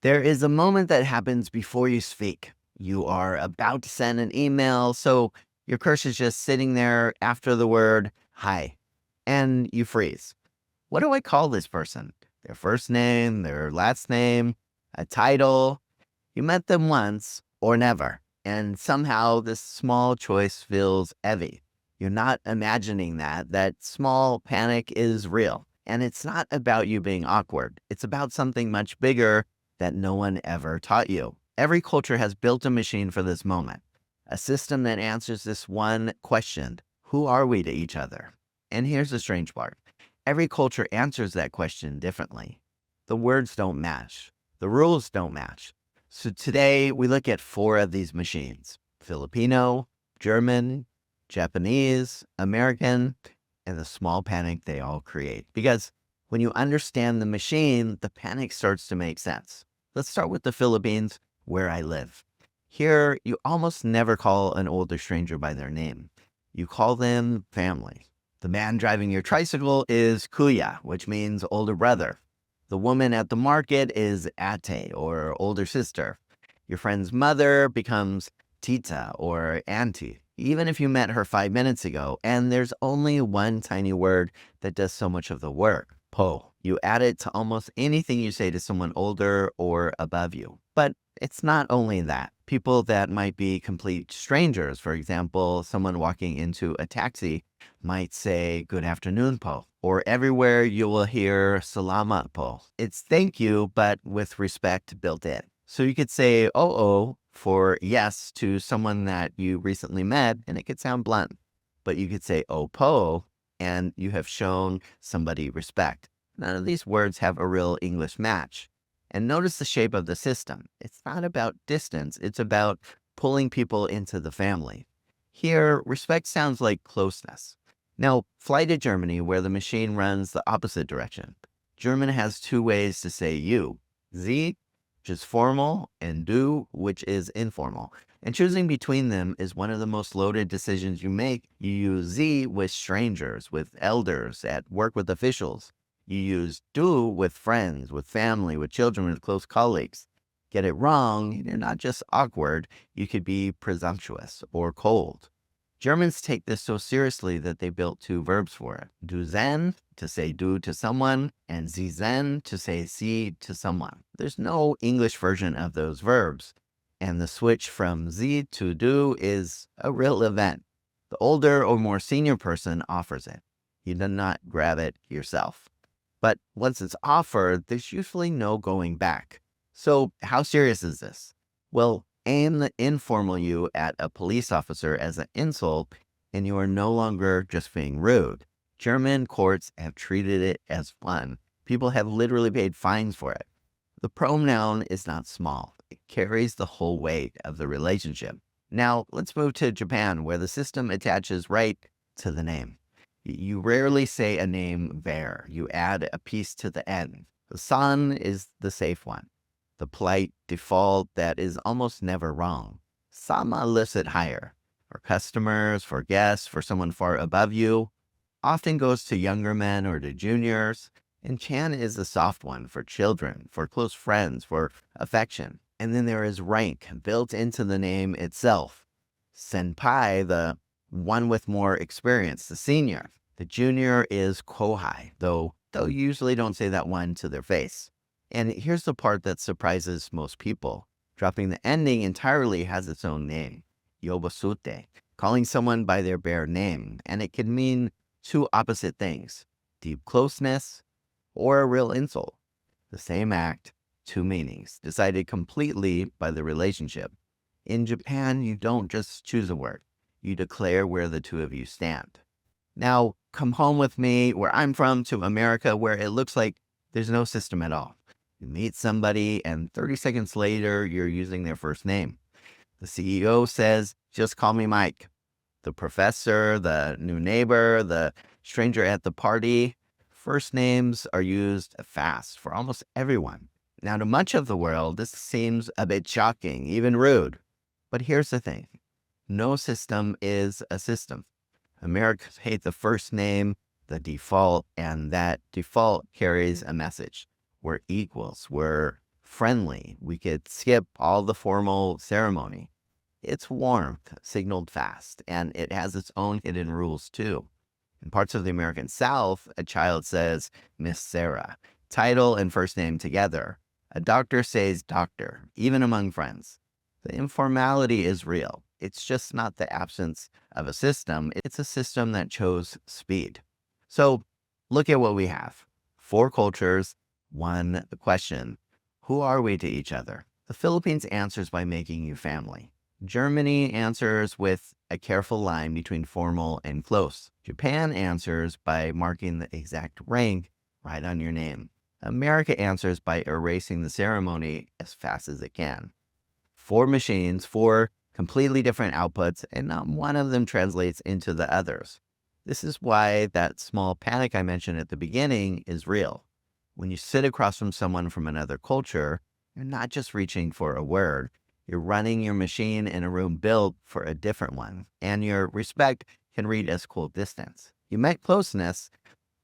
There is a moment that happens before you speak. You are about to send an email, so your cursor is just sitting there after the word hi, and you freeze. What do I call this person? Their first name, their last name, a title? You met them once or never, and somehow this small choice feels heavy. You're not imagining that small panic is real. And it's not about you being awkward. It's about something much bigger that no one ever taught you. Every culture has built a machine for this moment, a system that answers this one question: who are we to each other? And here's the strange part: every culture answers that question differently. The words don't match, the rules don't match. So today we look at four of these machines: Filipino, German, Japanese, American, and the small panic they all create. Because when you understand the machine, the panic starts to make sense. Let's start with the Philippines, where I live. Here, you almost never call an older stranger by their name. You call them family. The man driving your tricycle is kuya, which means older brother. The woman at the market is ate, or older sister. Your friend's mother becomes tita, or auntie, even if you met her 5 minutes ago. And there's only one tiny word that does so much of the work: po. You add it to almost anything you say to someone older or above you. But it's not only that. People that might be complete strangers, for example, someone walking into a taxi might say, "Good afternoon, po." Or everywhere you will hear "salamat po." It's thank you, but with respect built in. So you could say "oo" for yes to someone that you recently met, and it could sound blunt. But you could say "opo," and you have shown somebody respect. None of these words have a real English match. And notice the shape of the system. It's not about distance, it's about pulling people into the family. Here, respect sounds like closeness. Now, fly to Germany, where the machine runs the opposite direction. German has two ways to say you: Sie, which is formal, and du, which is informal. And choosing between them is one of the most loaded decisions you make. You use Sie with strangers, with elders, at work with officials. You use du with friends, with family, with children, with close colleagues. Get it wrong, you're not just awkward, you could be presumptuous or cold. Germans take this so seriously that they built two verbs for it: du sein, to say du to someone, and sie sein, to say sie to someone. There's no English version of those verbs, and the switch from sie to du is a real event. The older or more senior person offers it. You do not grab it yourself. But once it's offered, there's usually no going back. So how serious is this? Well, aim the informal you at a police officer as an insult, and you are no longer just being rude. German courts have treated it as fun. People have literally paid fines for it. The pronoun is not small. It carries the whole weight of the relationship. Now, let's move to Japan, where the system attaches right to the name. You rarely say a name there. You add a piece to the end. The san is the safe one, the polite default that is almost never wrong. Sama lifts it higher. For customers, for guests, for someone far above you. Often goes to younger men or to juniors. And chan is the soft one for children, for close friends, for affection. And then there is rank built into the name itself. Senpai, the one with more experience, the senior. The junior is kohai, though you usually don't say that one to their face. And here's the part that surprises most people. Dropping the ending entirely has its own name: yobosute, calling someone by their bare name. And it can mean two opposite things: deep closeness or a real insult. The same act, two meanings, decided completely by the relationship. In Japan, you don't just choose a word. You declare where the two of you stand. Now, come home with me, where I'm from, to America, where it looks like there's no system at all. You meet somebody, and 30 seconds later, you're using their first name. The CEO says, "Just call me Mike." The professor, the new neighbor, the stranger at the party, first names are used fast for almost everyone. Now, to much of the world, this seems a bit shocking, even rude. But here's the thing: no system is a system. Americans hate the first name, the default, and that default carries a message. We're equals. We're friendly. We could skip all the formal ceremony. It's warmth, signaled fast, and it has its own hidden rules too. In parts of the American South, a child says Miss Sarah, title and first name together. A doctor says doctor, even among friends. The informality is real. It's just not the absence of a system. It's a system that chose speed. So look at what we have. 4 cultures, 1 question. Who are we to each other? The Philippines answers by making you family. Germany answers with a careful line between formal and close. Japan answers by marking the exact rank right on your name. America answers by erasing the ceremony as fast as it can. 4 machines, 4 completely different outputs, and not one of them translates into the others. This is why that small panic I mentioned at the beginning is real. When you sit across from someone from another culture, you're not just reaching for a word. You're running your machine in a room built for a different one, and your respect can read as cool distance. You meant closeness,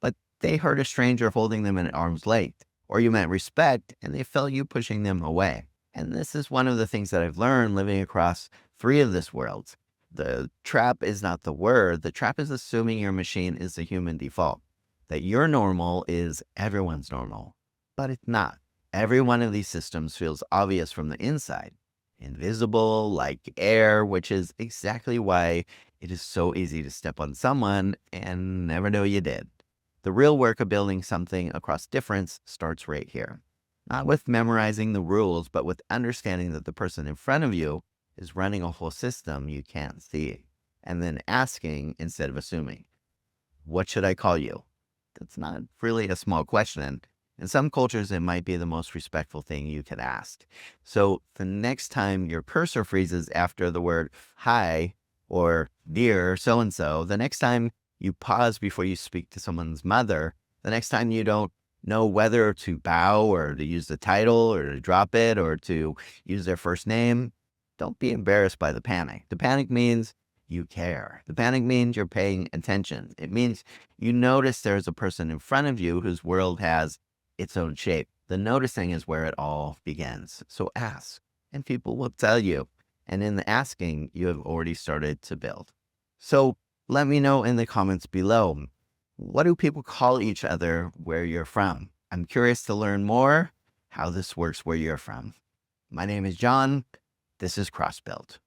but they heard a stranger holding them at arm's length. Or you meant respect, and they felt you pushing them away. And this is one of the things that I've learned living across 3 of this worlds. The trap is not the word. The trap is assuming your machine is the human default, that your normal is everyone's normal. But it's not. Every one of these systems feels obvious from the inside, invisible like air, which is exactly why it is so easy to step on someone and never know you did. The real work of building something across difference starts right here. Not with memorizing the rules, but with understanding that the person in front of you is running a whole system you can't see. And then asking instead of assuming. What should I call you? That's not really a small question. In some cultures, it might be the most respectful thing you could ask. So the next time your cursor freezes after the word hi or dear so-and-so, the next time you pause before you speak to someone's mother, the next time you don't know whether to bow or to use the title or to drop it or to use their first name, don't be embarrassed by the panic. The panic means you care. The panic means you're paying attention. It means you notice there's a person in front of you whose world has its own shape. The noticing is where it all begins. So ask, and people will tell you. And in the asking, you have already started to build. So let me know in the comments below. What do people call each other where you're from? I'm curious to learn more how this works where you're from. My name is John. This is Crossbuilt.